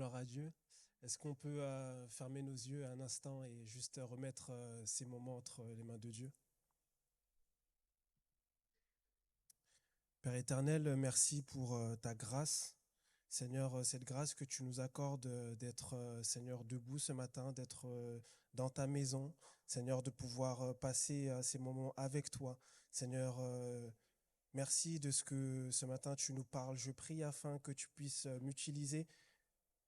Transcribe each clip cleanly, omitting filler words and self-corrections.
gloire à Dieu. Est-ce qu'on peut fermer nos yeux un instant et juste remettre ces moments entre les mains de Dieu? Père éternel, merci pour ta grâce. Seigneur, cette grâce que tu nous accordes d'être, Seigneur, debout ce matin, d'être dans ta maison, Seigneur, de pouvoir passer ces moments avec toi. Seigneur, merci de ce que ce matin tu nous parles. Je prie afin que tu puisses m'utiliser,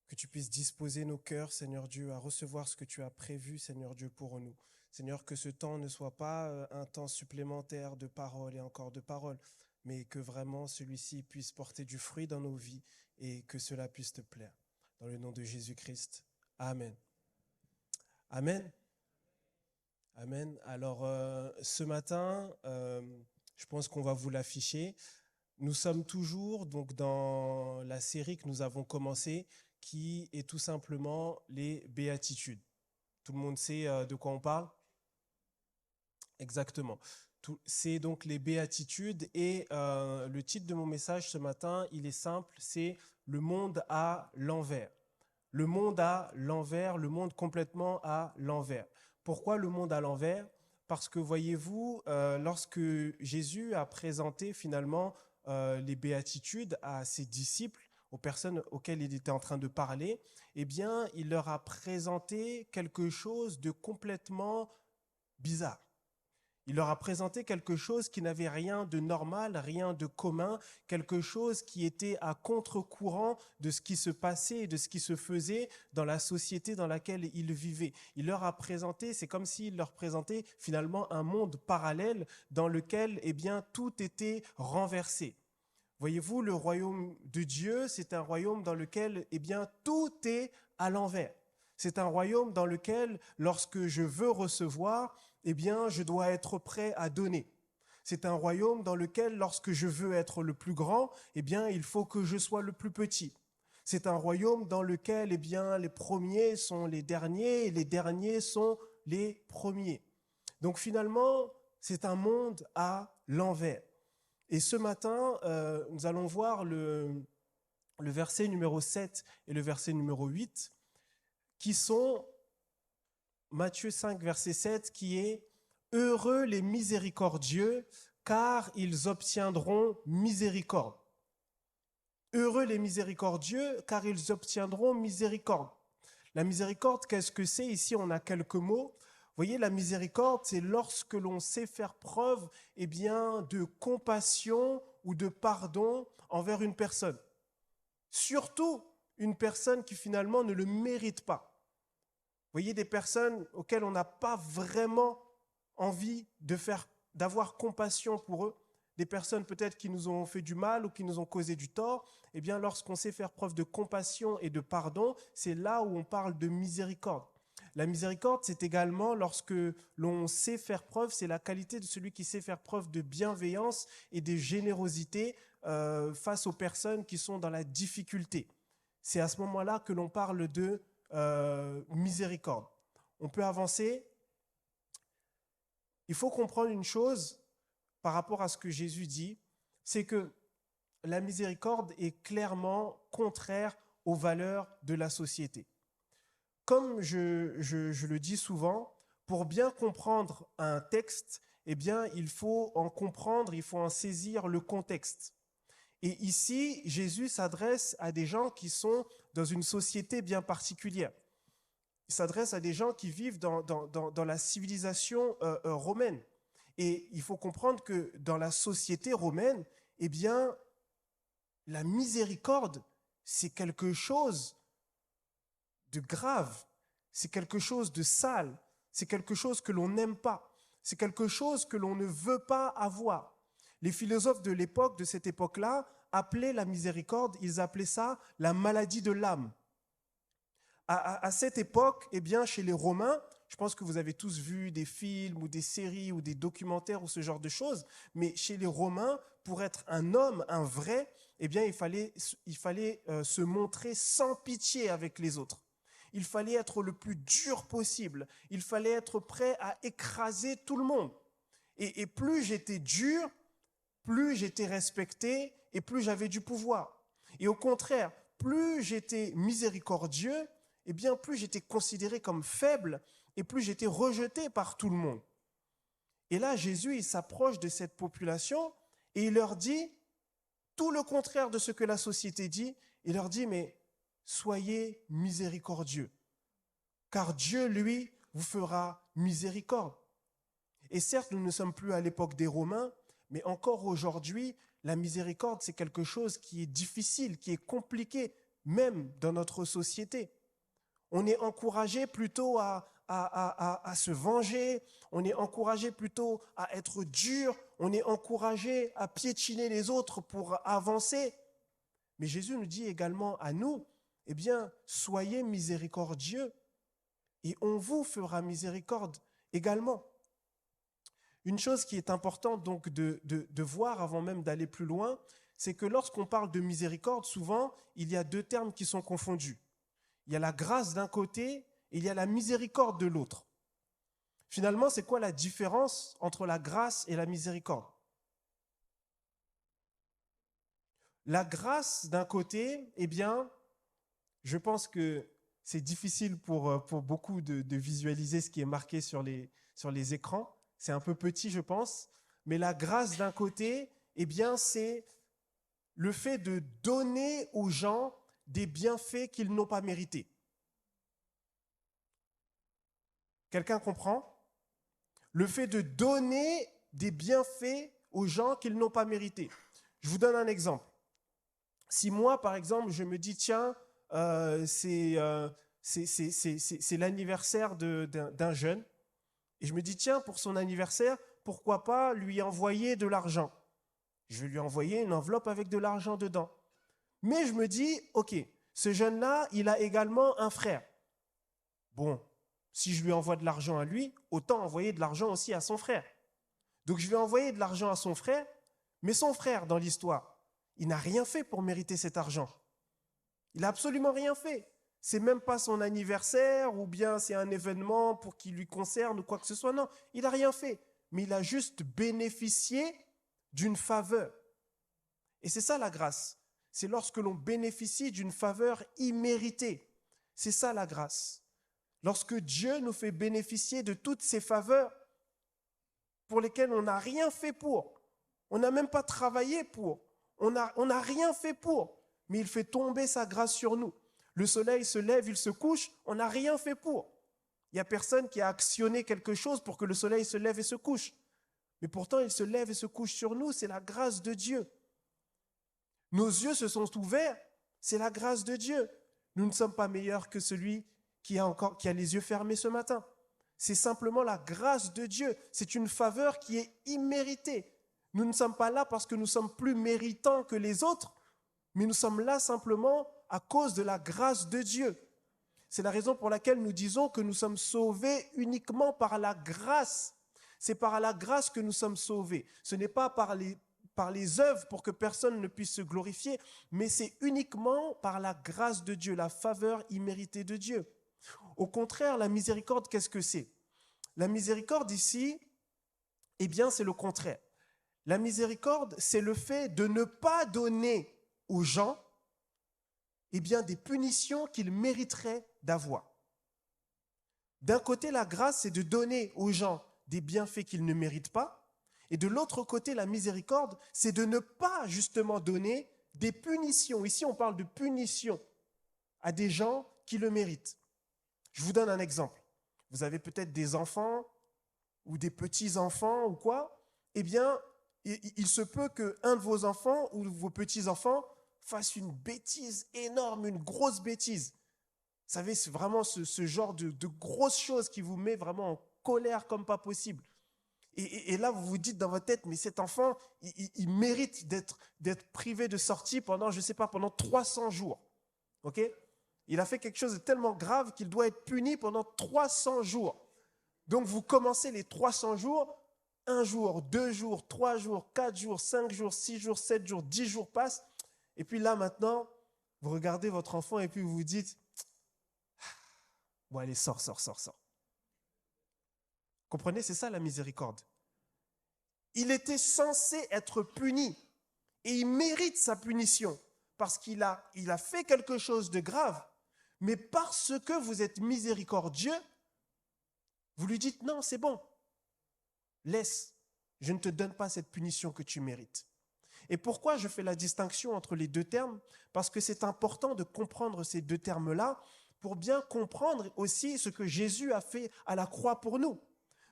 que tu puisses disposer nos cœurs, Seigneur Dieu, à recevoir ce que tu as prévu, Seigneur Dieu, pour nous. Seigneur, que ce temps ne soit pas un temps supplémentaire de parole et encore de parole, mais que vraiment celui-ci puisse porter du fruit dans nos vies et que cela puisse te plaire. Dans le nom de Jésus-Christ. Amen. Amen. Amen. Alors, ce matin, je pense qu'on va vous l'afficher. Nous sommes toujours donc dans la série que nous avons commencée, qui est tout simplement les béatitudes. Tout le monde sait de quoi on parle? Exactement. C'est donc les béatitudes et le titre de mon message ce matin, il est simple, c'est le monde à l'envers. Le monde à l'envers, le monde complètement à l'envers. Pourquoi le monde à l'envers? Parce que voyez-vous, lorsque Jésus a présenté finalement les béatitudes à ses disciples, aux personnes auxquelles il était en train de parler, eh bien, il leur a présenté quelque chose de complètement bizarre. Il leur a présenté quelque chose qui n'avait rien de normal, rien de commun, quelque chose qui était à contre-courant de ce qui se passait et de ce qui se faisait dans la société dans laquelle ils vivaient. Il leur a présenté, c'est comme s'il leur présentait finalement un monde parallèle dans lequel, eh bien, tout était renversé. Voyez-vous, le royaume de Dieu, c'est un royaume dans lequel, eh bien, tout est à l'envers. C'est un royaume dans lequel, lorsque je veux recevoir, eh bien, je dois être prêt à donner. C'est un royaume dans lequel, lorsque je veux être le plus grand, eh bien, il faut que je sois le plus petit. C'est un royaume dans lequel, eh bien, les premiers sont les derniers et les derniers sont les premiers. Donc finalement, c'est un monde à l'envers. Et ce matin, nous allons voir le verset numéro 7 et le verset numéro 8, qui sont Matthieu 5, verset 7, qui est « Heureux les miséricordieux, car ils obtiendront miséricorde. » Heureux les miséricordieux, car ils obtiendront miséricorde. La miséricorde, qu'est-ce que c'est? Ici, on a quelques mots. Vous voyez, la miséricorde, c'est lorsque l'on sait faire preuve, eh bien, de compassion ou de pardon envers une personne. Surtout une personne qui finalement ne le mérite pas. Vous voyez, des personnes auxquelles on n'a pas vraiment envie d'avoir compassion pour eux, des personnes peut-être qui nous ont fait du mal ou qui nous ont causé du tort, eh bien, lorsqu'on sait faire preuve de compassion et de pardon, c'est là où on parle de miséricorde. La miséricorde, c'est également lorsque l'on sait faire preuve, c'est la qualité de celui qui sait faire preuve de bienveillance et de générosité face aux personnes qui sont dans la difficulté. C'est à ce moment-là que l'on parle de miséricorde. On peut avancer. Il faut comprendre une chose par rapport à ce que Jésus dit, c'est que la miséricorde est clairement contraire aux valeurs de la société. Comme je le dis souvent, pour bien comprendre un texte, eh bien, il faut en comprendre, il faut en saisir le contexte. Et ici, Jésus s'adresse à des gens qui sont dans une société bien particulière. Il s'adresse à des gens qui vivent dans la civilisation romaine. Et il faut comprendre que dans la société romaine, eh bien, la miséricorde, c'est quelque chose de grave, c'est quelque chose de sale, c'est quelque chose que l'on n'aime pas, c'est quelque chose que l'on ne veut pas avoir. Les philosophes de l'époque, de cette époque-là, appelaient la miséricorde, ils appelaient ça la maladie de l'âme. À cette époque, eh bien, chez les Romains, je pense que vous avez tous vu des films ou des séries ou des documentaires ou ce genre de choses, mais chez les Romains, pour être un homme, un vrai, eh bien, il fallait se montrer sans pitié avec les autres. Il fallait être le plus dur possible. Il fallait être prêt à écraser tout le monde. Et plus j'étais dur, plus j'étais respecté et plus j'avais du pouvoir. Et au contraire, plus j'étais miséricordieux, eh bien, plus j'étais considéré comme faible et plus j'étais rejeté par tout le monde. Et là, Jésus, il s'approche de cette population et il leur dit tout le contraire de ce que la société dit. Il leur dit, mais soyez miséricordieux, car Dieu, lui, vous fera miséricorde. Et certes, nous ne sommes plus à l'époque des Romains, mais encore aujourd'hui, la miséricorde, c'est quelque chose qui est difficile, qui est compliqué, même dans notre société. On est encouragé plutôt à se venger, on est encouragé plutôt à être dur, on est encouragé à piétiner les autres pour avancer. Mais Jésus nous dit également à nous, eh bien, soyez miséricordieux et on vous fera miséricorde également. Une chose qui est importante donc de voir avant même d'aller plus loin, c'est que lorsqu'on parle de miséricorde, souvent, il y a deux termes qui sont confondus. Il y a la grâce d'un côté et il y a la miséricorde de l'autre. Finalement, c'est quoi la différence entre la grâce et la miséricorde? La grâce d'un côté, eh bien, je pense que c'est difficile pour beaucoup de visualiser ce qui est marqué sur les écrans. C'est un peu petit, je pense. Mais la grâce d'un côté, eh bien, c'est le fait de donner aux gens des bienfaits qu'ils n'ont pas mérités. Quelqu'un comprend? Le fait de donner des bienfaits aux gens qu'ils n'ont pas mérités. Je vous donne un exemple. Si moi, par exemple, je me dis, tiens, c'est l'anniversaire d'un jeune, et je me dis, tiens, pour son anniversaire, pourquoi pas lui envoyer de l'argent? Je vais lui envoyer une enveloppe avec de l'argent dedans. Mais je me dis, ok, ce jeune-là, il a également un frère. Bon, si je lui envoie de l'argent à lui, autant envoyer de l'argent aussi à son frère. Donc je vais envoyer de l'argent à son frère, mais son frère, dans l'histoire, il n'a rien fait pour mériter cet argent. Il n'a absolument rien fait. C'est même pas son anniversaire ou bien c'est un événement pour qui lui concerne ou quoi que ce soit. Non, il n'a rien fait. Mais il a juste bénéficié d'une faveur. Et c'est ça la grâce. C'est lorsque l'on bénéficie d'une faveur imméritée. C'est ça la grâce. Lorsque Dieu nous fait bénéficier de toutes ces faveurs pour lesquelles on n'a rien fait pour. On n'a même pas travaillé pour. On n'a rien fait pour. Mais il fait tomber sa grâce sur nous. Le soleil se lève, il se couche, on n'a rien fait pour. Il n'y a personne qui a actionné quelque chose pour que le soleil se lève et se couche. Mais pourtant, il se lève et se couche sur nous, c'est la grâce de Dieu. Nos yeux se sont ouverts, c'est la grâce de Dieu. Nous ne sommes pas meilleurs que celui qui a les yeux fermés ce matin. C'est simplement la grâce de Dieu. C'est une faveur qui est imméritée. Nous ne sommes pas là parce que nous sommes plus méritants que les autres, mais nous sommes là simplement à cause de la grâce de Dieu. C'est la raison pour laquelle nous disons que nous sommes sauvés uniquement par la grâce. C'est par la grâce que nous sommes sauvés. Ce n'est pas par les œuvres pour que personne ne puisse se glorifier, mais c'est uniquement par la grâce de Dieu, la faveur imméritée de Dieu. Au contraire, la miséricorde, qu'est-ce que c'est? La miséricorde ici, eh bien, c'est le contraire. La miséricorde, c'est le fait de ne pas donner aux gens eh bien, des punitions qu'ils mériteraient d'avoir. D'un côté, la grâce, c'est de donner aux gens des bienfaits qu'ils ne méritent pas. Et de l'autre côté, la miséricorde, c'est de ne pas justement donner des punitions. Ici, on parle de punitions à des gens qui le méritent. Je vous donne un exemple. Vous avez peut-être des enfants ou des petits-enfants ou quoi. Eh bien, il se peut qu'un de vos enfants ou vos petits-enfants fasse une bêtise énorme, une grosse bêtise. Vous savez, c'est vraiment ce genre de grosses choses qui vous met vraiment en colère comme pas possible. Et là, vous vous dites dans votre tête, mais cet enfant, il mérite d'être privé de sortie pendant, je ne sais pas, pendant 300 jours. Ok ? Il a fait quelque chose de tellement grave qu'il doit être puni pendant 300 jours. Donc, vous commencez les 300 jours, 1 jour, 2 jours, 3 jours, 4 jours, 5 jours, 6 jours, 7 jours, 10 jours passent. Et puis là, maintenant, vous regardez votre enfant et puis vous vous dites, bon, allez, sors. Comprenez, c'est ça la miséricorde. Il était censé être puni et il mérite sa punition. parce il a fait quelque chose de grave, mais parce que vous êtes miséricordieux, vous lui dites non, c'est bon, laisse, je ne te donne pas cette punition que tu mérites. Et pourquoi je fais la distinction entre les deux termes? Parce que c'est important de comprendre ces deux termes-là pour bien comprendre aussi ce que Jésus a fait à la croix pour nous.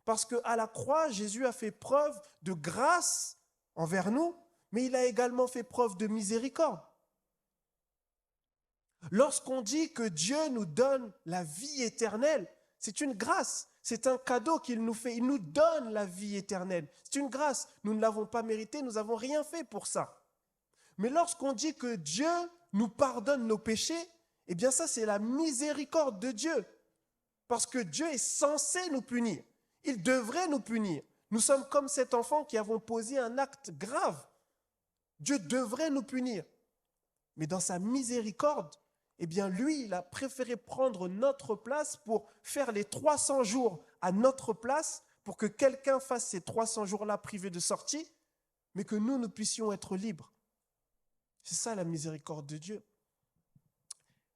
Parce qu'à la croix, Jésus a fait preuve de grâce envers nous, mais il a également fait preuve de miséricorde. Lorsqu'on dit que Dieu nous donne la vie éternelle, c'est une grâce, c'est un cadeau qu'il nous fait. Il nous donne la vie éternelle. C'est une grâce. Nous ne l'avons pas méritée, nous n'avons rien fait pour ça. Mais lorsqu'on dit que Dieu nous pardonne nos péchés, eh bien ça, c'est la miséricorde de Dieu. Parce que Dieu est censé nous punir. Il devrait nous punir. Nous sommes comme cet enfant qui avons posé un acte grave. Dieu devrait nous punir. Mais dans sa miséricorde, eh bien lui, il a préféré prendre notre place pour faire les 300 jours à notre place, pour que quelqu'un fasse ces 300 jours-là privés de sortie, mais que nous puissions être libres. C'est ça la miséricorde de Dieu.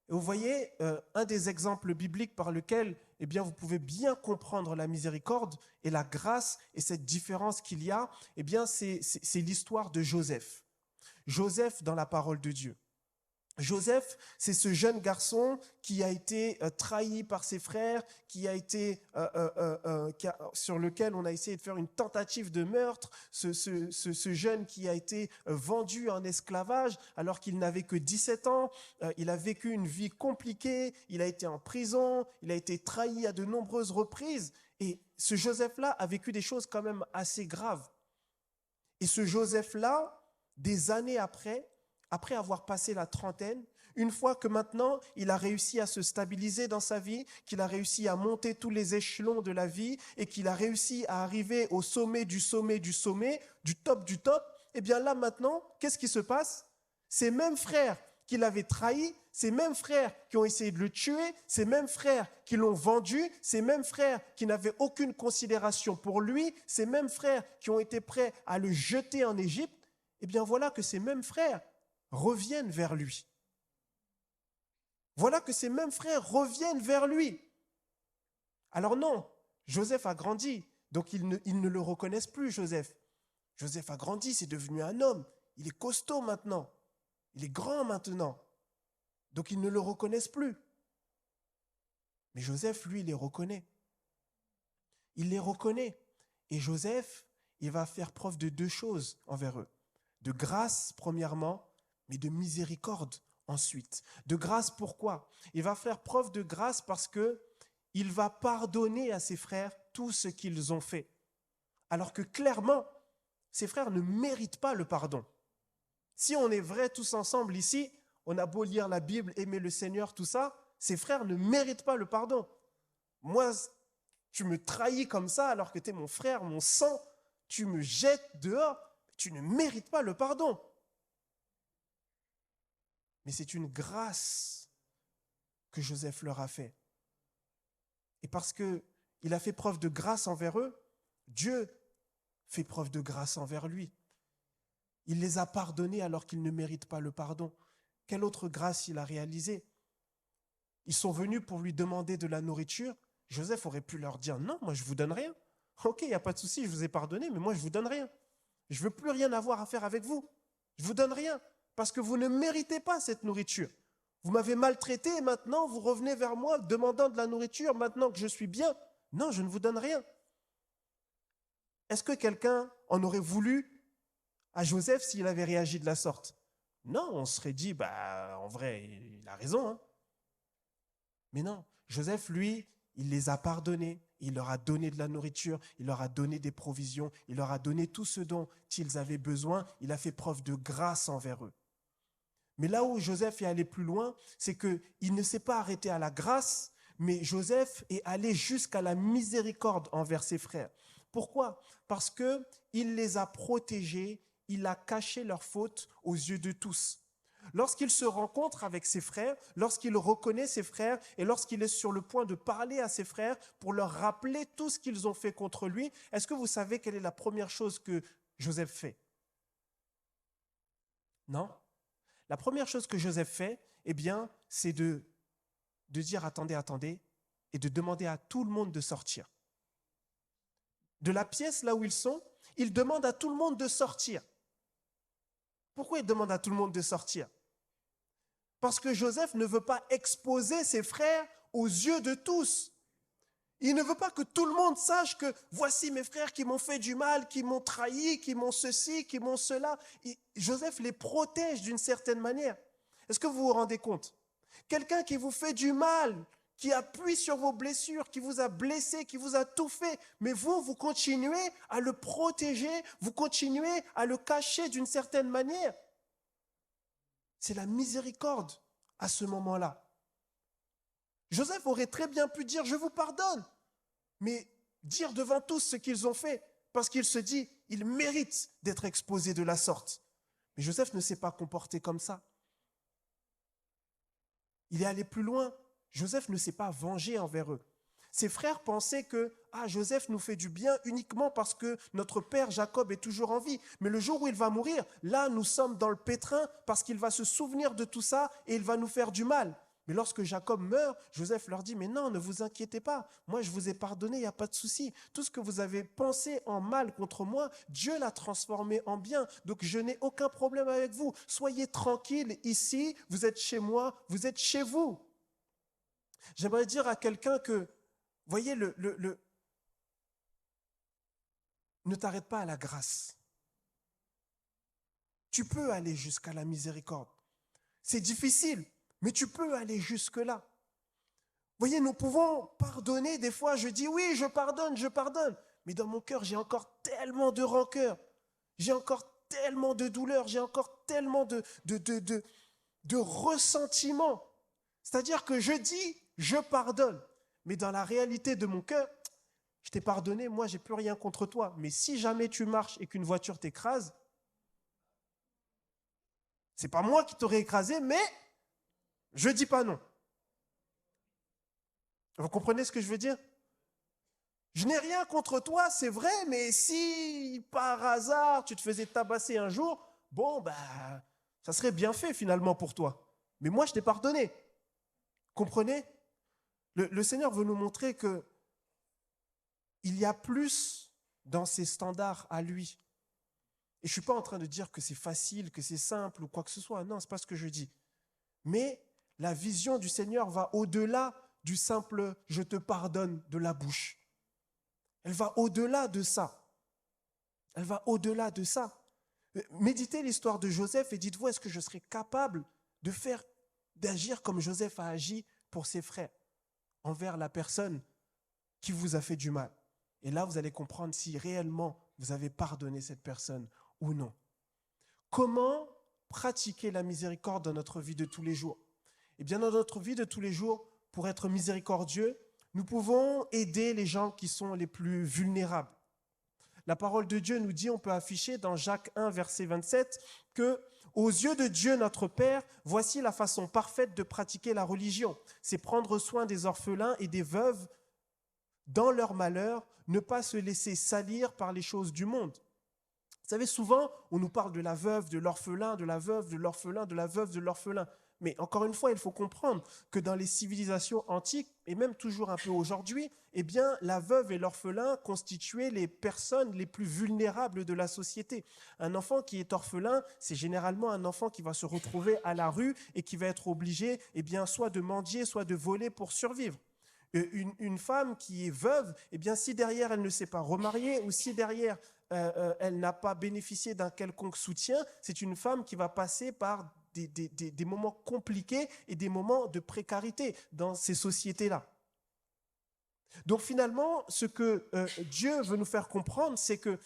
Et vous voyez, un des exemples bibliques par lequel eh bien, vous pouvez bien comprendre la miséricorde et la grâce et cette différence qu'il y a, eh bien, c'est l'histoire de Joseph. Joseph dans la parole de Dieu. Joseph, c'est ce jeune garçon qui a été trahi par ses frères, sur lequel on a essayé de faire une tentative de meurtre, ce jeune qui a été vendu en esclavage alors qu'il n'avait que 17 ans, il a vécu une vie compliquée, il a été en prison, il a été trahi à de nombreuses reprises, et ce Joseph-là a vécu des choses quand même assez graves. Et ce Joseph-là, des années après avoir passé la trentaine, une fois que maintenant il a réussi à se stabiliser dans sa vie, qu'il a réussi à monter tous les échelons de la vie et qu'il a réussi à arriver au sommet du sommet du sommet, du top, eh bien là maintenant, qu'est-ce qui se passe? Ces mêmes frères qui l'avaient trahi, ces mêmes frères qui ont essayé de le tuer, ces mêmes frères qui l'ont vendu, ces mêmes frères qui n'avaient aucune considération pour lui, ces mêmes frères qui ont été prêts à le jeter en Égypte, eh bien voilà que ces mêmes frères reviennent vers lui. Voilà que ces mêmes frères reviennent vers lui. Alors non, Joseph a grandi, donc ils ne le reconnaissent plus, Joseph. Joseph a grandi, c'est devenu un homme. Il est costaud maintenant. Il est grand maintenant. Donc ils ne le reconnaissent plus. Mais Joseph, lui, il les reconnaît. Il les reconnaît. Et Joseph, il va faire preuve de deux choses envers eux. De grâce, premièrement, mais de miséricorde ensuite. De grâce, pourquoi? Il va faire preuve de grâce parce qu'il va pardonner à ses frères tout ce qu'ils ont fait. Alors que clairement, ses frères ne méritent pas le pardon. Si on est vrai tous ensemble ici, on a beau lire la Bible, aimer le Seigneur, tout ça, ses frères ne méritent pas le pardon. Moi, tu me trahis comme ça alors que tu es mon frère, mon sang, tu me jettes dehors, tu ne mérites pas le pardon. Mais c'est une grâce que Joseph leur a fait. Et parce qu'il a fait preuve de grâce envers eux, Dieu fait preuve de grâce envers lui. Il les a pardonnés alors qu'ils ne méritent pas le pardon. Quelle autre grâce il a réalisée? Ils sont venus pour lui demander de la nourriture. Joseph aurait pu leur dire « Non, moi je ne vous donne rien. Ok, il n'y a pas de souci, je vous ai pardonné, mais moi je ne vous donne rien. Je ne veux plus rien avoir à faire avec vous. Je ne vous donne rien. Parce que vous ne méritez pas cette nourriture. Vous m'avez maltraité et maintenant vous revenez vers moi demandant de la nourriture maintenant que je suis bien. Non, je ne vous donne rien. » Est-ce que quelqu'un en aurait voulu à Joseph s'il avait réagi de la sorte? Non, on serait dit, en vrai, il a raison. Hein. Mais non, Joseph, lui, il les a pardonnés. Il leur a donné de la nourriture, il leur a donné des provisions, il leur a donné tout ce dont ils avaient besoin. Il a fait preuve de grâce envers eux. Mais là où Joseph est allé plus loin, c'est qu'il ne s'est pas arrêté à la grâce, mais Joseph est allé jusqu'à la miséricorde envers ses frères. Pourquoi? Parce qu'il les a protégés, il a caché leurs fautes aux yeux de tous. Lorsqu'il se rencontre avec ses frères, lorsqu'il reconnaît ses frères et lorsqu'il est sur le point de parler à ses frères pour leur rappeler tout ce qu'ils ont fait contre lui, est-ce que vous savez quelle est la première chose que Joseph fait? Non? La première chose que Joseph fait, eh bien, c'est de dire attendez, et de demander à tout le monde de sortir. De la pièce là où ils sont, il demande à tout le monde de sortir. Pourquoi il demande à tout le monde de sortir? Parce que Joseph ne veut pas exposer ses frères aux yeux de tous. Il ne veut pas que tout le monde sache que voici mes frères qui m'ont fait du mal, qui m'ont trahi, qui m'ont ceci, qui m'ont cela. Joseph les protège d'une certaine manière. Est-ce que vous vous rendez compte? Quelqu'un qui vous fait du mal, qui appuie sur vos blessures, qui vous a blessé, qui vous a tout fait, mais vous continuez à le protéger, vous continuez à le cacher d'une certaine manière. C'est la miséricorde à ce moment-là. Joseph aurait très bien pu dire « je vous pardonne », mais dire devant tous ce qu'ils ont fait, parce qu'il se dit « il mérite d'être exposé de la sorte ». Mais Joseph ne s'est pas comporté comme ça. Il est allé plus loin. Joseph ne s'est pas vengé envers eux. Ses frères pensaient que Joseph nous fait du bien uniquement parce que notre père Jacob est toujours en vie. Mais le jour où il va mourir, là nous sommes dans le pétrin parce qu'il va se souvenir de tout ça et il va nous faire du mal. Mais lorsque Jacob meurt, Joseph leur dit « mais non, ne vous inquiétez pas, moi je vous ai pardonné, il n'y a pas de souci. Tout ce que vous avez pensé en mal contre moi, Dieu l'a transformé en bien. Donc je n'ai aucun problème avec vous. Soyez tranquilles ici, vous êtes chez moi, vous êtes chez vous. » J'aimerais dire à quelqu'un que, voyez, ne t'arrête pas à la grâce. Tu peux aller jusqu'à la miséricorde. C'est difficile, mais tu peux aller jusque-là. Voyez, nous pouvons pardonner. Des fois, je dis oui, je pardonne. Mais dans mon cœur, j'ai encore tellement de rancœur. J'ai encore tellement de douleur. J'ai encore tellement de ressentiment. C'est-à-dire que je dis, je pardonne. Mais dans la réalité de mon cœur, je t'ai pardonné, moi, j'ai plus rien contre toi. Mais si jamais tu marches et qu'une voiture t'écrase, c'est pas moi qui t'aurais écrasé, mais je dis pas non. Vous comprenez ce que je veux dire? Je n'ai rien contre toi, c'est vrai, mais si par hasard tu te faisais tabasser un jour, bon, ça serait bien fait finalement pour toi. Mais moi, je t'ai pardonné. Comprenez? Le Seigneur veut nous montrer que il y a plus dans ses standards à lui. Et je ne suis pas en train de dire que c'est facile, que c'est simple ou quoi que ce soit. Non, ce n'est pas ce que je dis. Mais la vision du Seigneur va au-delà du simple « je te pardonne » de la bouche. Elle va au-delà de ça. Elle va au-delà de ça. Méditez l'histoire de Joseph et dites-vous, est-ce que je serais capable d'agir comme Joseph a agi pour ses frères, envers la personne qui vous a fait du mal? Et là, vous allez comprendre si réellement vous avez pardonné cette personne ou non. Comment pratiquer la miséricorde dans notre vie de tous les jours? Eh bien, dans notre vie de tous les jours, pour être miséricordieux, nous pouvons aider les gens qui sont les plus vulnérables. La parole de Dieu nous dit, on peut afficher dans Jacques 1, verset 27, que aux yeux de Dieu notre Père, voici la façon parfaite de pratiquer la religion. C'est prendre soin des orphelins et des veuves dans leur malheur, ne pas se laisser salir par les choses du monde. Vous savez, souvent, on nous parle de la veuve, de l'orphelin, de la veuve, de l'orphelin, de la veuve, de l'orphelin. Mais encore une fois, il faut comprendre que dans les civilisations antiques, et même toujours un peu aujourd'hui, eh bien, la veuve et l'orphelin constituaient les personnes les plus vulnérables de la société. Un enfant qui est orphelin, c'est généralement un enfant qui va se retrouver à la rue et qui va être obligé, eh bien, soit de mendier, soit de voler pour survivre. Une femme qui est veuve, eh bien, si derrière elle ne s'est pas remariée ou si derrière elle n'a pas bénéficié d'un quelconque soutien, c'est une femme qui va passer par des moments compliqués et des moments de précarité dans ces sociétés-là. Donc finalement, ce que Dieu veut nous faire comprendre, c'est que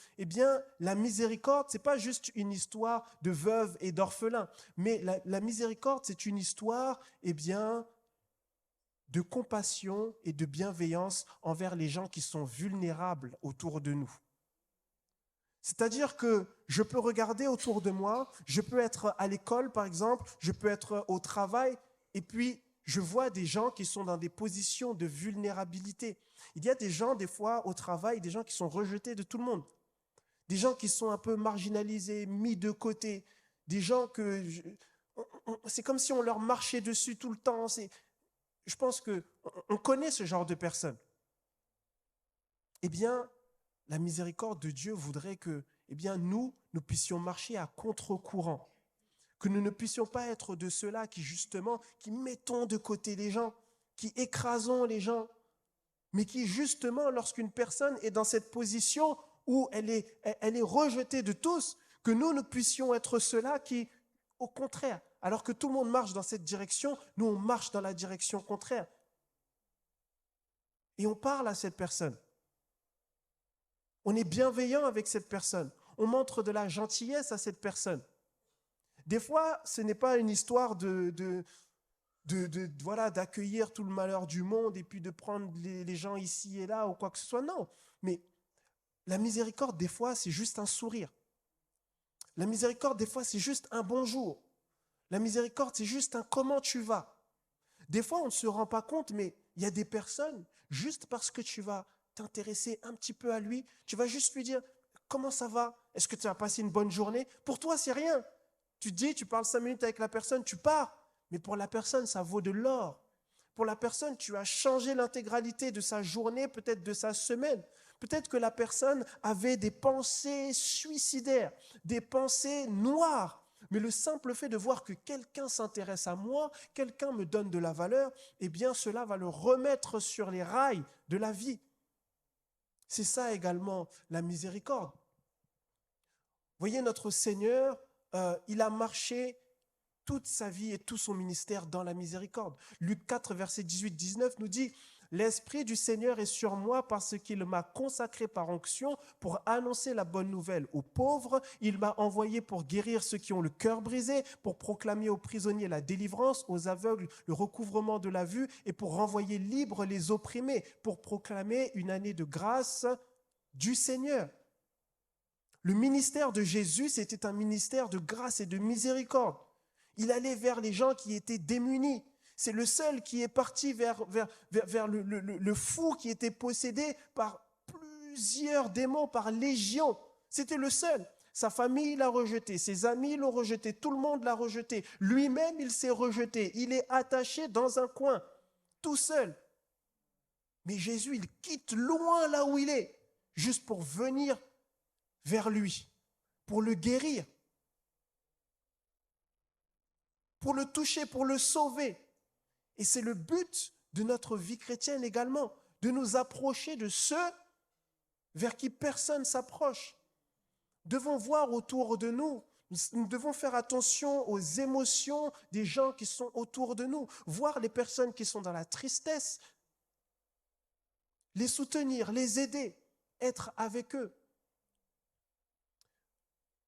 la miséricorde, ce n'est pas juste une histoire de veuve et d'orphelin, mais la miséricorde, c'est une histoire de compassion et de bienveillance envers les gens qui sont vulnérables autour de nous. C'est-à-dire que je peux regarder autour de moi, je peux être à l'école par exemple, je peux être au travail, et puis je vois des gens qui sont dans des positions de vulnérabilité. Il y a des gens des fois au travail, des gens qui sont rejetés de tout le monde, des gens qui sont un peu marginalisés, mis de côté, des gens que c'est comme si on leur marchait dessus tout le temps. Je pense qu'on connaît ce genre de personnes. Eh bien, la miséricorde de Dieu voudrait que nous puissions marcher à contre-courant. Que nous ne puissions pas être de ceux-là qui mettons de côté les gens, qui écrasons les gens, mais qui justement, lorsqu'une personne est dans cette position où elle est rejetée de tous, que nous puissions être ceux-là qui, au contraire, alors que tout le monde marche dans cette direction, nous on marche dans la direction contraire. Et on parle à cette personne. On est bienveillant avec cette personne. On montre de la gentillesse à cette personne. Des fois, ce n'est pas une histoire d'accueillir tout le malheur du monde et puis de prendre les gens ici et là ou quoi que ce soit. Non, mais la miséricorde, des fois, c'est juste un sourire. La miséricorde, des fois, c'est juste un bonjour. La miséricorde, c'est juste un comment tu vas. Des fois, on ne se rend pas compte, mais il y a des personnes, juste parce que tu vas t'intéresser un petit peu à lui, tu vas juste lui dire « Comment ça va? Est-ce que tu as passé une bonne journée ?» Pour toi, c'est rien. Tu te dis, tu parles 5 minutes avec la personne, tu pars. Mais pour la personne, ça vaut de l'or. Pour la personne, tu as changé l'intégralité de sa journée, peut-être de sa semaine. Peut-être que la personne avait des pensées suicidaires, des pensées noires. Mais le simple fait de voir que quelqu'un s'intéresse à moi, quelqu'un me donne de la valeur, eh bien cela va le remettre sur les rails de la vie. C'est ça également la miséricorde. Voyez, notre Seigneur, il a marché toute sa vie et tout son ministère dans la miséricorde. Luc 4, verset 18-19 nous dit « L'Esprit du Seigneur est sur moi parce qu'il m'a consacré par onction pour annoncer la bonne nouvelle aux pauvres. Il m'a envoyé pour guérir ceux qui ont le cœur brisé, pour proclamer aux prisonniers la délivrance, aux aveugles le recouvrement de la vue et pour renvoyer libres les opprimés, pour proclamer une année de grâce du Seigneur. » Le ministère de Jésus, c'était un ministère de grâce et de miséricorde. Il allait vers les gens qui étaient démunis. C'est le seul qui est parti vers le fou qui était possédé par plusieurs démons, par légion. C'était le seul. Sa famille l'a rejeté, ses amis l'ont rejeté, tout le monde l'a rejeté. Lui-même, il s'est rejeté. Il est attaché dans un coin, tout seul. Mais Jésus, il quitte loin là où il est, juste pour venir vers lui, pour le guérir, pour le toucher, pour le sauver. Et c'est le but de notre vie chrétienne également, de nous approcher de ceux vers qui personne ne s'approche. Nous devons voir autour de nous, nous devons faire attention aux émotions des gens qui sont autour de nous, voir les personnes qui sont dans la tristesse, les soutenir, les aider, être avec eux.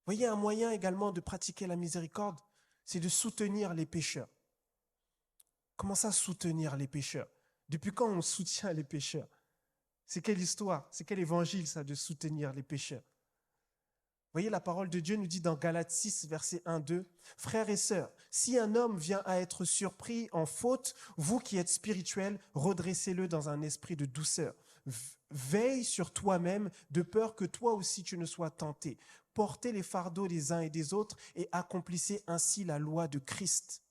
Vous voyez, un moyen également de pratiquer la miséricorde, c'est de soutenir les pécheurs. Comment ça, soutenir les pécheurs? Depuis quand on soutient les pécheurs? C'est quelle histoire? C'est quel évangile, ça, de soutenir les pécheurs? Vous voyez, la parole de Dieu nous dit dans Galates 6, versets 1-2, « Frères et sœurs, si un homme vient à être surpris en faute, vous qui êtes spirituels, redressez-le dans un esprit de douceur. Veille sur toi-même, de peur que toi aussi tu ne sois tenté. Portez les fardeaux des uns et des autres et accomplissez ainsi la loi de Christ. »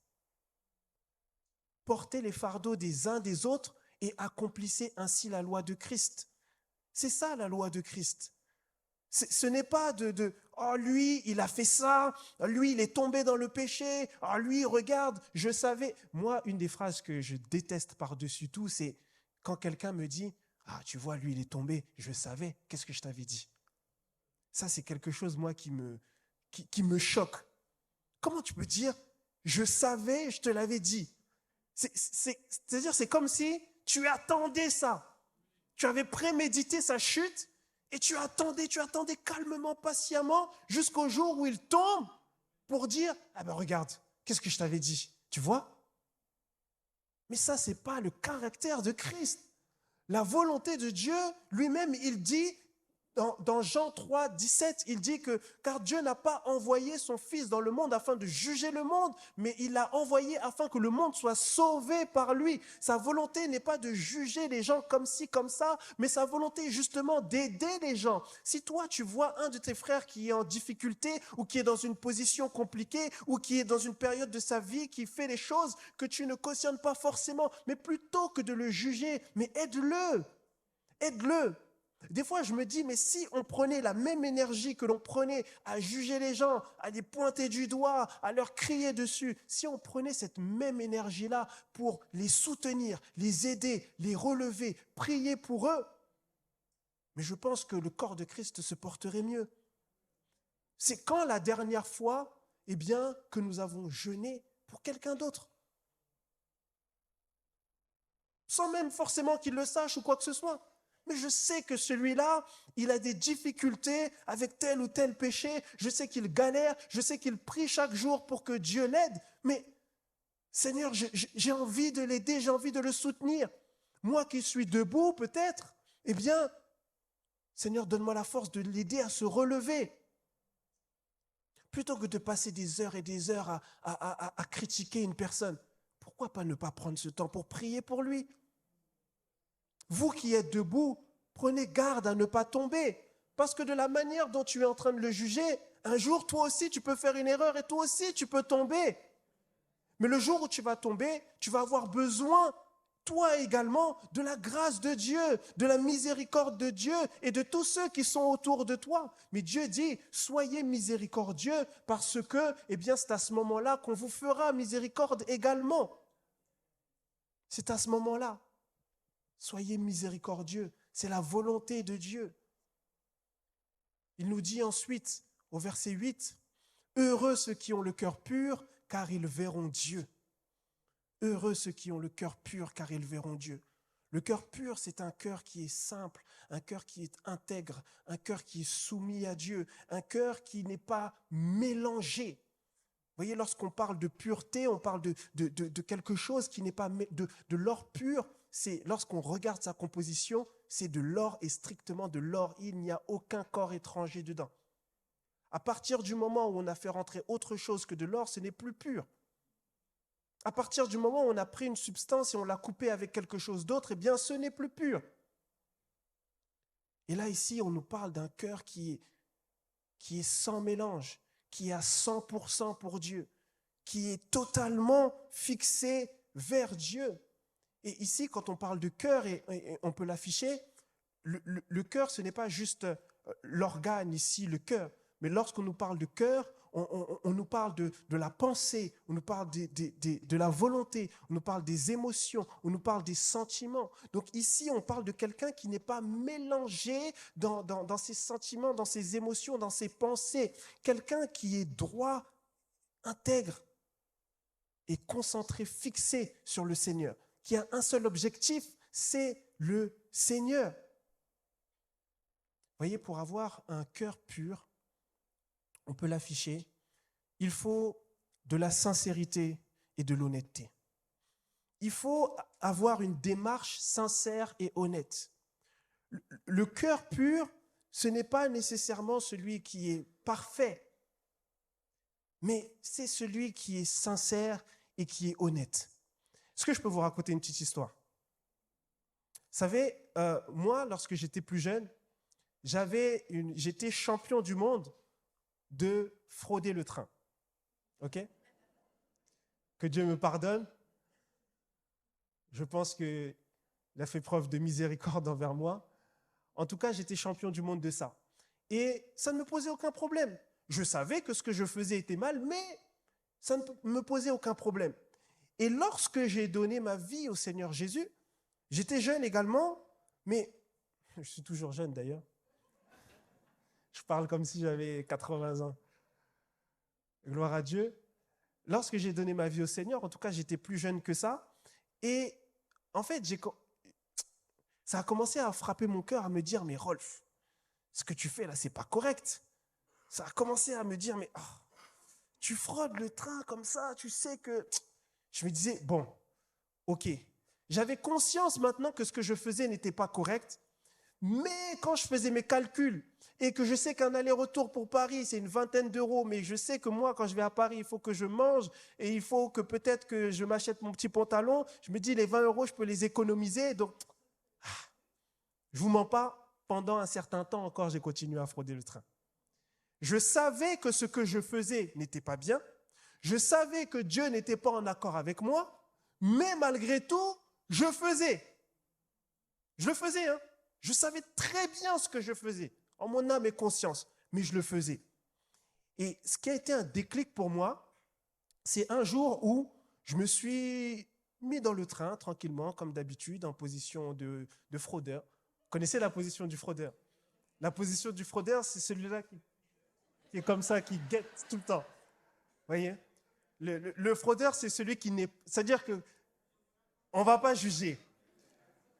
Portez les fardeaux des uns des autres et accomplissez ainsi la loi de Christ. C'est ça la loi de Christ. Ce n'est pas oh lui, il a fait ça, lui, il est tombé dans le péché, oh lui, regarde, je savais. Moi, une des phrases que je déteste par-dessus tout, c'est quand quelqu'un me dit, ah, tu vois, lui, il est tombé, je savais, qu'est-ce que je t'avais dit? Ça, c'est quelque chose, moi, qui me choque. Comment tu peux dire, je savais, je te l'avais dit? C'est-à-dire, c'est comme si tu attendais ça. Tu avais prémédité sa chute et tu attendais calmement, patiemment, jusqu'au jour où il tombe pour dire, ah ben regarde, qu'est-ce que je t'avais dit? Tu vois? Mais ça, ce n'est pas le caractère de Christ. La volonté de Dieu, lui-même, il dit, Dans Jean 3, 17, il dit que car Dieu n'a pas envoyé son Fils dans le monde afin de juger le monde, mais il l'a envoyé afin que le monde soit sauvé par lui. Sa volonté n'est pas de juger les gens comme ci, comme ça, mais sa volonté est justement d'aider les gens. Si toi, tu vois un de tes frères qui est en difficulté ou qui est dans une position compliquée ou qui est dans une période de sa vie qui fait les choses que tu ne cautionnes pas forcément, mais plutôt que de le juger, mais aide-le, aide-le. Des fois, je me dis, mais si on prenait la même énergie que l'on prenait à juger les gens, à les pointer du doigt, à leur crier dessus, si on prenait cette même énergie-là pour les soutenir, les aider, les relever, prier pour eux, mais je pense que le corps de Christ se porterait mieux. C'est quand la dernière fois, eh bien, que nous avons jeûné pour quelqu'un d'autre, sans même forcément qu'il le sache ou quoi que ce soit. Mais je sais que celui-là, il a des difficultés avec tel ou tel péché. Je sais qu'il galère. Je sais qu'il prie chaque jour pour que Dieu l'aide. Mais Seigneur, j'ai envie de l'aider, j'ai envie de le soutenir. Moi qui suis debout peut-être, eh bien, Seigneur, donne-moi la force de l'aider à se relever. Plutôt que de passer des heures et des heures à critiquer une personne, pourquoi pas ne pas prendre ce temps pour prier pour lui ? Vous qui êtes debout, prenez garde à ne pas tomber. Parce que de la manière dont tu es en train de le juger, un jour, toi aussi, tu peux faire une erreur et toi aussi, tu peux tomber. Mais le jour où tu vas tomber, tu vas avoir besoin, toi également, de la grâce de Dieu, de la miséricorde de Dieu et de tous ceux qui sont autour de toi. Mais Dieu dit, soyez miséricordieux parce que, eh bien, c'est à ce moment-là qu'on vous fera miséricorde également. C'est à ce moment-là. Soyez miséricordieux, c'est la volonté de Dieu. Il nous dit ensuite, au verset 8, « Heureux ceux qui ont le cœur pur, car ils verront Dieu. » Heureux ceux qui ont le cœur pur, car ils verront Dieu. Le cœur pur, c'est un cœur qui est simple, un cœur qui est intègre, un cœur qui est soumis à Dieu, un cœur qui n'est pas mélangé. Vous voyez, lorsqu'on parle de pureté, on parle de quelque chose qui n'est pas de l'or pur. C'est lorsqu'on regarde sa composition, c'est de l'or et strictement de l'or. Il n'y a aucun corps étranger dedans. À partir du moment où on a fait rentrer autre chose que de l'or, ce n'est plus pur. À partir du moment où on a pris une substance et on l'a coupée avec quelque chose d'autre, eh bien, ce n'est plus pur. Et là, ici, on nous parle d'un cœur qui est sans mélange, qui est à 100% pour Dieu, qui est totalement fixé vers Dieu. Et ici, quand on parle de cœur, et on peut l'afficher, le cœur, ce n'est pas juste l'organe ici, le cœur. Mais lorsqu'on nous parle de cœur, on nous parle de la pensée, on nous parle de la volonté, on nous parle des émotions, on nous parle des sentiments. Donc ici, on parle de quelqu'un qui n'est pas mélangé dans ses sentiments, dans ses émotions, dans ses pensées. Quelqu'un qui est droit, intègre et concentré, fixé sur le Seigneur, qui a un seul objectif, c'est le Seigneur. Vous voyez, pour avoir un cœur pur, on peut l'afficher, il faut de la sincérité et de l'honnêteté. Il faut avoir une démarche sincère et honnête. Le cœur pur, ce n'est pas nécessairement celui qui est parfait, mais c'est celui qui est sincère et qui est honnête. Est-ce que je peux vous raconter une petite histoire ? Vous savez, moi, lorsque j'étais plus jeune, j'étais champion du monde de frauder le train. OK ? Que Dieu me pardonne. Je pense qu'il a fait preuve de miséricorde envers moi. En tout cas, j'étais champion du monde de ça. Et ça ne me posait aucun problème. Je savais que ce que je faisais était mal, mais ça ne me posait aucun problème. Et lorsque j'ai donné ma vie au Seigneur Jésus, j'étais jeune également, mais je suis toujours jeune d'ailleurs. Je parle comme si j'avais 80 ans. Gloire à Dieu. Lorsque j'ai donné ma vie au Seigneur, en tout cas, j'étais plus jeune que ça. Et en fait, ça a commencé à frapper mon cœur, à me dire, mais Rolf, ce que tu fais là, c'est pas correct. Ça a commencé à me dire, mais tu fraudes le train comme ça, tu sais que... Je me disais, bon, ok. J'avais conscience maintenant que ce que je faisais n'était pas correct, Mais quand je faisais mes calculs et que je sais qu'un aller-retour pour Paris, c'est une vingtaine d'euros, mais je sais que moi, quand je vais à Paris, il faut que je mange et il faut que peut-être que je m'achète mon petit pantalon, je me dis, les 20 euros, je peux les économiser. Donc, je ne vous mens pas, pendant un certain temps encore, j'ai continué à frauder le train. Je savais que ce que je faisais n'était pas bien. Je savais que Dieu n'était pas en accord avec moi, mais malgré tout, je faisais. Je le faisais, hein. Je savais très bien ce que je faisais, en mon âme et conscience, mais je le faisais. Et ce qui a été un déclic pour moi, c'est un jour où je me suis mis dans le train, tranquillement, comme d'habitude, en position de fraudeur. Vous connaissez la position du fraudeur? La position du fraudeur, c'est celui-là qui est comme ça, qui guette tout le temps. Vous voyez? Le fraudeur, c'est celui qui n'est... C'est-à-dire qu'on ne va pas juger.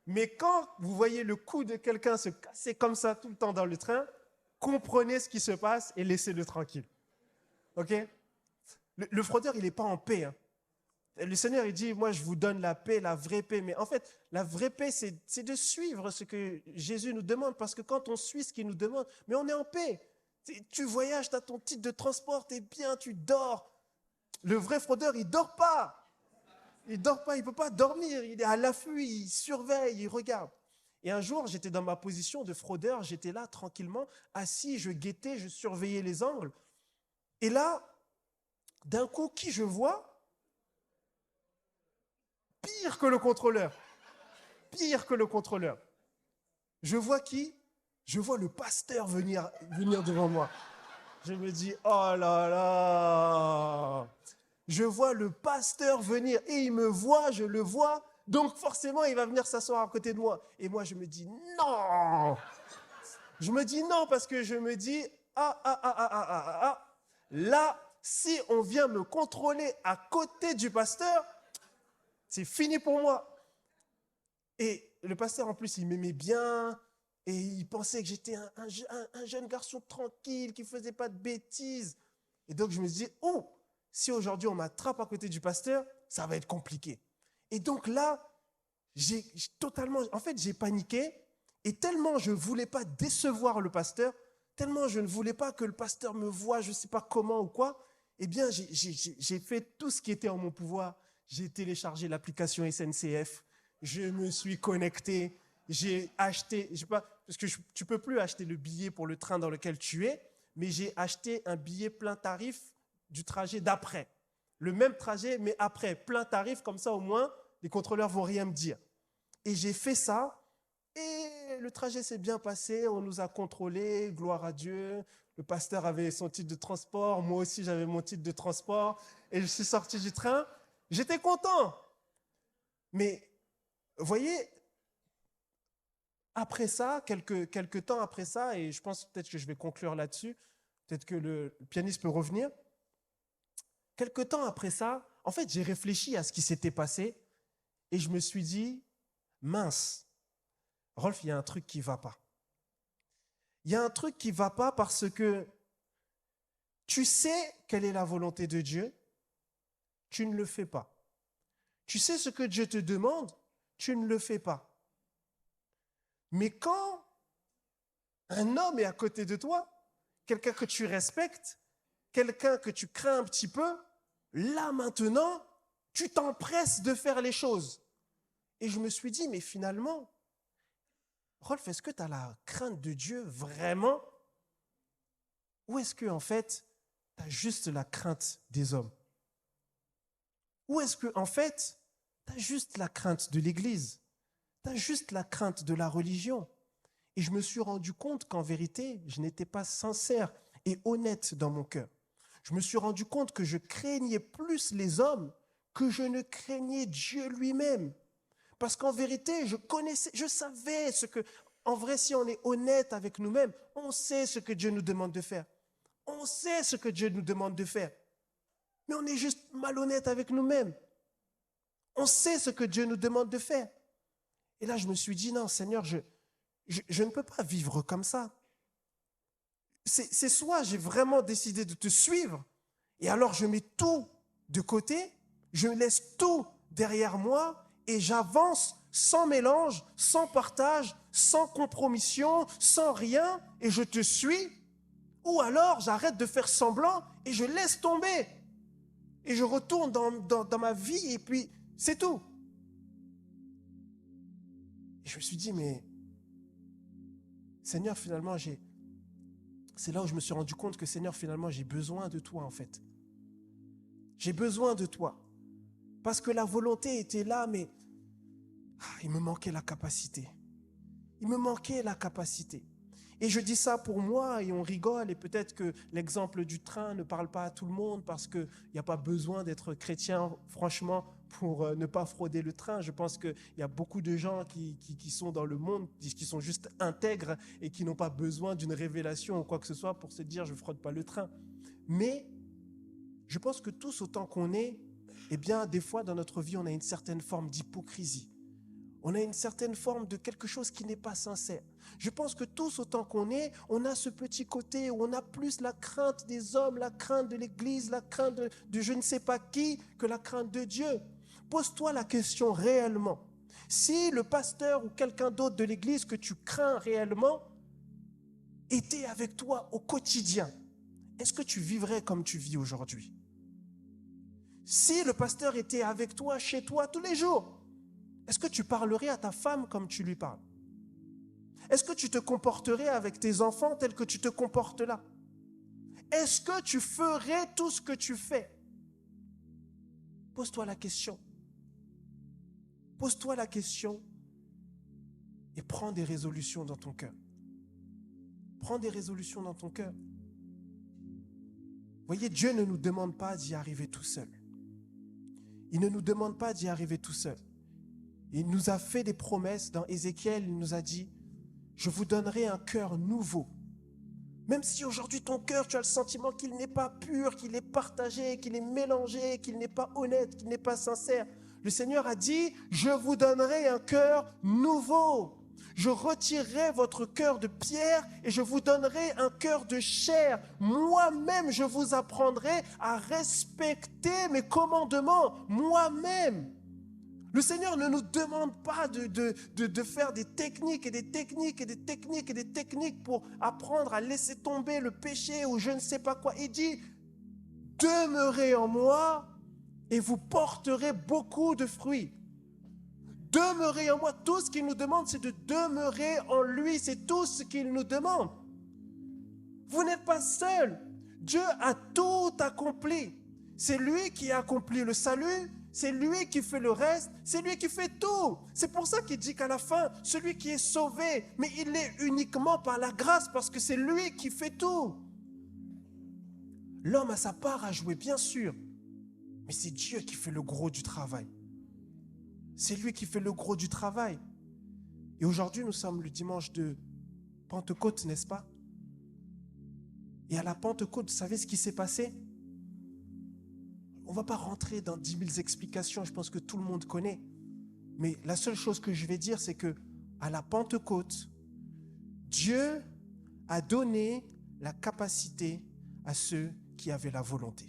Mais quand vous voyez le cou de quelqu'un se casser comme ça tout le temps dans le train, comprenez ce qui se passe et laissez-le tranquille. OK? Le fraudeur, il n'est pas en paix. Hein. Le Seigneur, il dit, moi, je vous donne la paix, la vraie paix. Mais en fait, la vraie paix, c'est de suivre ce que Jésus nous demande. Parce que quand on suit ce qu'il nous demande, mais on est en paix. Tu voyages, tu as ton titre de transport, tu es bien, tu dors. Le vrai fraudeur, il ne dort pas. Il ne dort pas, il ne peut pas dormir. Il est à l'affût, il surveille, il regarde. Et un jour, j'étais dans ma position de fraudeur. J'étais là, tranquillement, assis, je guettais, je surveillais les angles. Et là, d'un coup, qui je vois? Pire que le contrôleur. Pire que le contrôleur. Je vois qui? Je vois le pasteur venir devant moi. Je me dis, oh là là! Je vois le pasteur venir et il me voit, je le vois, donc forcément il va venir s'asseoir à côté de moi. Et moi je me dis non! Je me dis non parce que je me dis, là, si on vient me contrôler à côté du pasteur, c'est fini pour moi. Et le pasteur en plus il m'aimait bien et il pensait que j'étais un jeune garçon tranquille qui ne faisait pas de bêtises. Et donc je me dis, oh! Si aujourd'hui on m'attrape à côté du pasteur, ça va être compliqué. Et donc là, j'ai paniqué et tellement je ne voulais pas décevoir le pasteur, tellement je ne voulais pas que le pasteur me voie, je ne sais pas comment ou quoi, eh bien j'ai fait tout ce qui était en mon pouvoir. J'ai téléchargé l'application SNCF, je me suis connecté, j'ai acheté, parce que tu ne peux plus acheter le billet pour le train dans lequel tu es, mais j'ai acheté un billet plein tarif du trajet d'après. Le même trajet, mais après, plein tarif, comme ça au moins, les contrôleurs ne vont rien me dire. Et j'ai fait ça, et le trajet s'est bien passé, on nous a contrôlés, gloire à Dieu. Le pasteur avait son titre de transport, moi aussi j'avais mon titre de transport, et je suis sorti du train. J'étais content. Mais, vous voyez, après ça, quelques temps après ça, et je pense peut-être que je vais conclure là-dessus, peut-être que le pianiste peut revenir. Quelque temps après ça, en fait, j'ai réfléchi à ce qui s'était passé et je me suis dit, mince, Rolf, il y a un truc qui ne va pas. Il y a un truc qui ne va pas parce que tu sais quelle est la volonté de Dieu, tu ne le fais pas. Tu sais ce que Dieu te demande, tu ne le fais pas. Mais quand un homme est à côté de toi, quelqu'un que tu respectes, quelqu'un que tu crains un petit peu, là maintenant, tu t'empresses de faire les choses. Et je me suis dit, mais finalement, Rolf, est-ce que tu as la crainte de Dieu vraiment? Ou est-ce que en fait, tu as juste la crainte des hommes? Ou est-ce que en fait, tu as juste la crainte de l'Église? Tu as juste la crainte de la religion? Et je me suis rendu compte qu'en vérité, je n'étais pas sincère et honnête dans mon cœur. Je me suis rendu compte que je craignais plus les hommes que je ne craignais Dieu lui-même. Parce qu'en vérité, je savais ce que, en vrai, si on est honnête avec nous-mêmes, on sait ce que Dieu nous demande de faire. On sait ce que Dieu nous demande de faire. Mais on est juste malhonnête avec nous-mêmes. On sait ce que Dieu nous demande de faire. Et là, je me suis dit, non, Seigneur, je ne peux pas vivre comme ça. C'est soit j'ai vraiment décidé de te suivre, et alors je mets tout de côté, je laisse tout derrière moi, et j'avance sans mélange, sans partage, sans compromission, sans rien, et je te suis. Ou alors j'arrête de faire semblant et je laisse tomber. Et je retourne dans ma vie et puis c'est tout. Et je me suis dit, mais Seigneur, finalement, c'est là où je me suis rendu compte que Seigneur, finalement, j'ai besoin de toi en fait. J'ai besoin de toi. Parce que la volonté était là, mais il me manquait la capacité. Il me manquait la capacité. Et je dis ça pour moi et on rigole et peut-être que l'exemple du train ne parle pas à tout le monde parce qu'il n'y a pas besoin d'être chrétien, franchement, pour ne pas frauder le train. Je pense qu'il y a beaucoup de gens qui sont dans le monde, qui sont juste intègres et qui n'ont pas besoin d'une révélation ou quoi que ce soit pour se dire « je ne fraude pas le train ». Mais je pense que tous, autant qu'on est, eh bien, des fois dans notre vie, on a une certaine forme d'hypocrisie. On a une certaine forme de quelque chose qui n'est pas sincère. Je pense que tous, autant qu'on est, on a ce petit côté où on a plus la crainte des hommes, la crainte de l'Église, la crainte de je ne sais pas qui, que la crainte de Dieu. Pose-toi la question réellement. Si le pasteur ou quelqu'un d'autre de l'Église que tu crains réellement était avec toi au quotidien, est-ce que tu vivrais comme tu vis aujourd'hui? Si le pasteur était avec toi, chez toi, tous les jours, est-ce que tu parlerais à ta femme comme tu lui parles? Est-ce que tu te comporterais avec tes enfants tel que tu te comportes là? Est-ce que tu ferais tout ce que tu fais? Pose-toi la question. Pose-toi la question et prends des résolutions dans ton cœur. Prends des résolutions dans ton cœur. Voyez, Dieu ne nous demande pas d'y arriver tout seul. Il ne nous demande pas d'y arriver tout seul. Il nous a fait des promesses. Dans Ézéchiel, il nous a dit « Je vous donnerai un cœur nouveau ». Même si aujourd'hui ton cœur, tu as le sentiment qu'il n'est pas pur, qu'il est partagé, qu'il est mélangé, qu'il n'est pas honnête, qu'il n'est pas sincère. Le Seigneur a dit « Je vous donnerai un cœur nouveau ». Je retirerai votre cœur de pierre et je vous donnerai un cœur de chair. Moi-même, je vous apprendrai à respecter mes commandements. Moi-même. Le Seigneur ne nous demande pas de faire des techniques et des techniques et des techniques et des techniques pour apprendre à laisser tomber le péché ou je ne sais pas quoi. Il dit, demeurez en moi et vous porterez beaucoup de fruits. Demeurez en moi. Tout ce qu'il nous demande, c'est de demeurer en lui. C'est tout ce qu'il nous demande. Vous n'êtes pas seul. Dieu a tout accompli. C'est lui qui a accompli le salut. C'est lui qui fait le reste, c'est lui qui fait tout. C'est pour ça qu'il dit qu'à la fin, celui qui est sauvé, mais il l'est uniquement par la grâce parce que c'est lui qui fait tout. L'homme a sa part à jouer, bien sûr, mais c'est Dieu qui fait le gros du travail. C'est lui qui fait le gros du travail. Et aujourd'hui, nous sommes le dimanche de Pentecôte, n'est-ce pas? Et à la Pentecôte, vous savez ce qui s'est passé? On ne va pas rentrer dans 10 000 explications, je pense que tout le monde connaît. Mais la seule chose que je vais dire, c'est que à la Pentecôte, Dieu a donné la capacité à ceux qui avaient la volonté.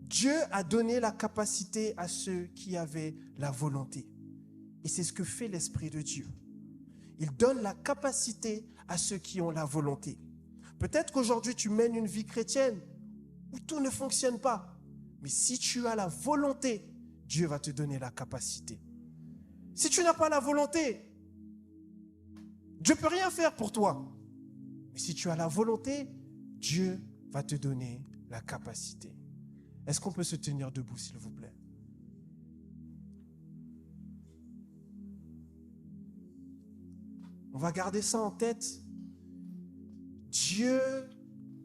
Dieu a donné la capacité à ceux qui avaient la volonté. Et c'est ce que fait l'Esprit de Dieu. Il donne la capacité à ceux qui ont la volonté. Peut-être qu'aujourd'hui, tu mènes une vie chrétienne où tout ne fonctionne pas. Mais si tu as la volonté, Dieu va te donner la capacité. Si tu n'as pas la volonté, Dieu ne peut rien faire pour toi. Mais si tu as la volonté, Dieu va te donner la capacité. Est-ce qu'on peut se tenir debout, s'il vous plaît? On va garder ça en tête. Dieu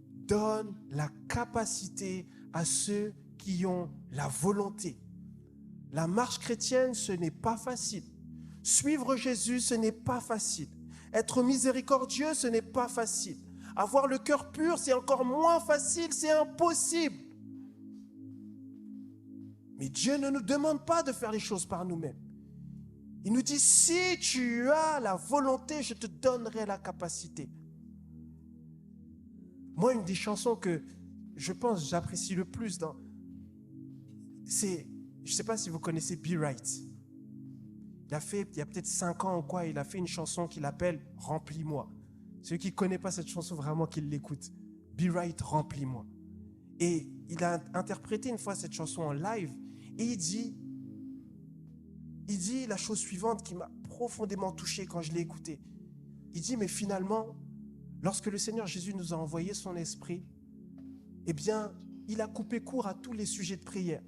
donne la capacité à ceux qui ont la volonté. La marche chrétienne, ce n'est pas facile. Suivre Jésus, ce n'est pas facile. Être miséricordieux, ce n'est pas facile. Avoir le cœur pur, c'est encore moins facile, c'est impossible. Mais Dieu ne nous demande pas de faire les choses par nous-mêmes. Il nous dit, si tu as la volonté, je te donnerai la capacité. Moi, une des chansons que je pense j'apprécie le plus, c'est, je ne sais pas si vous connaissez Be Right. il y a peut-être 5 ans ou quoi, il a fait une chanson qu'il appelle « Remplis-moi ». Celui qui ne connaît pas cette chanson, vraiment qu'il l'écoute. « Be Right, remplis-moi ». Et il a interprété une fois cette chanson en live et il dit la chose suivante qui m'a profondément touché quand je l'ai écouté. Il dit, mais finalement, lorsque le Seigneur Jésus nous a envoyé son esprit, eh bien, il a coupé court à tous les sujets de prière.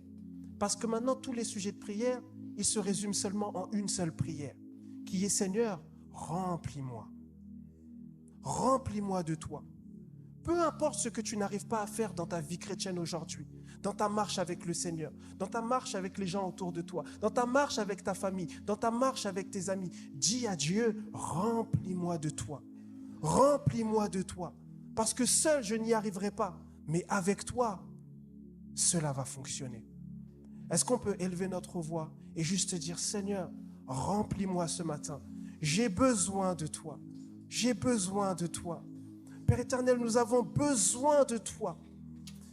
Parce que maintenant, tous les sujets de prière, ils se résument seulement en une seule prière, qui est, Seigneur, remplis-moi. Remplis-moi de toi. Peu importe ce que tu n'arrives pas à faire dans ta vie chrétienne aujourd'hui, dans ta marche avec le Seigneur, dans ta marche avec les gens autour de toi, dans ta marche avec ta famille, dans ta marche avec tes amis, dis à Dieu, remplis-moi de toi. Remplis-moi de toi. Parce que seul, je n'y arriverai pas. Mais avec toi, cela va fonctionner. Est-ce qu'on peut élever notre voix et juste dire, Seigneur, remplis-moi ce matin. J'ai besoin de toi. J'ai besoin de toi. Père éternel, nous avons besoin de toi.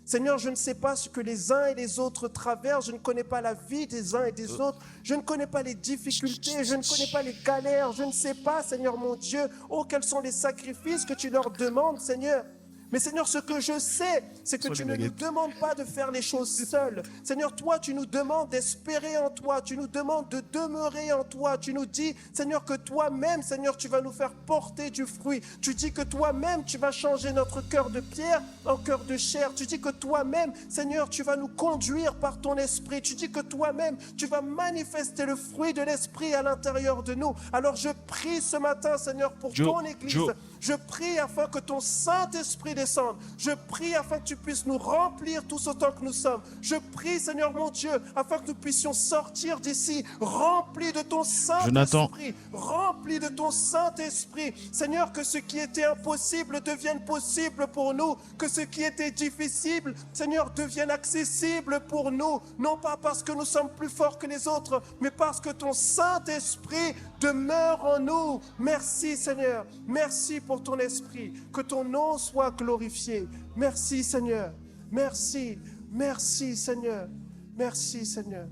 Seigneur, je ne sais pas ce que les uns et les autres traversent. Je ne connais pas la vie des uns et des autres. Je ne connais pas les difficultés. Je ne connais pas les galères. Je ne sais pas, Seigneur mon Dieu, quels sont les sacrifices que tu leur demandes, Seigneur. Mais Seigneur, ce que je sais, c'est que tu ne nous demandes pas de faire les choses seuls. Seigneur, toi, tu nous demandes d'espérer en toi. Tu nous demandes de demeurer en toi. Tu nous dis, Seigneur, que toi-même, Seigneur, tu vas nous faire porter du fruit. Tu dis que toi-même, tu vas changer notre cœur de pierre en cœur de chair. Tu dis que toi-même, Seigneur, tu vas nous conduire par ton esprit. Tu dis que toi-même, tu vas manifester le fruit de l'esprit à l'intérieur de nous. Alors je prie ce matin, Seigneur, pour ton Église. Je prie afin que ton Saint-Esprit descende. Je prie afin que tu puisses nous remplir tous autant que nous sommes. Je prie, Seigneur mon Dieu, afin que nous puissions sortir d'ici remplis de ton Saint-Esprit. Remplis de ton Saint-Esprit. Seigneur, que ce qui était impossible devienne possible pour nous. Que ce qui était difficile, Seigneur, devienne accessible pour nous. Non pas parce que nous sommes plus forts que les autres, mais parce que ton Saint-Esprit demeure en nous. Merci, Seigneur. Merci pour ton esprit, que ton nom soit glorifié. Merci Seigneur, merci, merci Seigneur, merci Seigneur,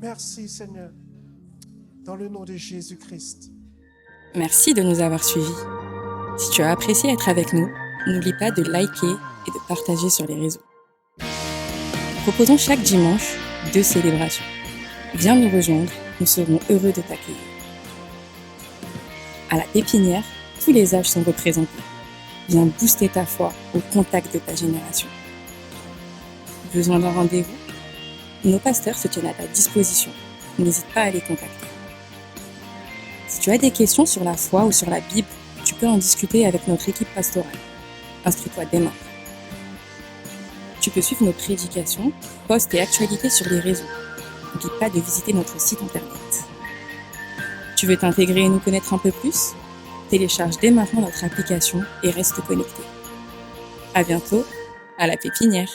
merci Seigneur, dans le nom de Jésus-Christ. Merci de nous avoir suivis. Si tu as apprécié être avec nous, n'oublie pas de liker et de partager sur les réseaux. Nous proposons chaque dimanche 2 célébrations. Viens nous rejoindre, nous serons heureux de t'accueillir. À la Pépinière, tous les âges sont représentés. Viens booster ta foi au contact de ta génération. Besoin d'un rendez-vous? Nos pasteurs se tiennent à ta disposition. N'hésite pas à les contacter. Si tu as des questions sur la foi ou sur la Bible, tu peux en discuter avec notre équipe pastorale. Inscris-toi dès maintenant. Tu peux suivre nos prédications, posts et actualités sur les réseaux. N'oublie pas de visiter notre site internet. Tu veux t'intégrer et nous connaître un peu plus? Télécharge dès maintenant notre application et reste connecté. À bientôt, à la Pépinière.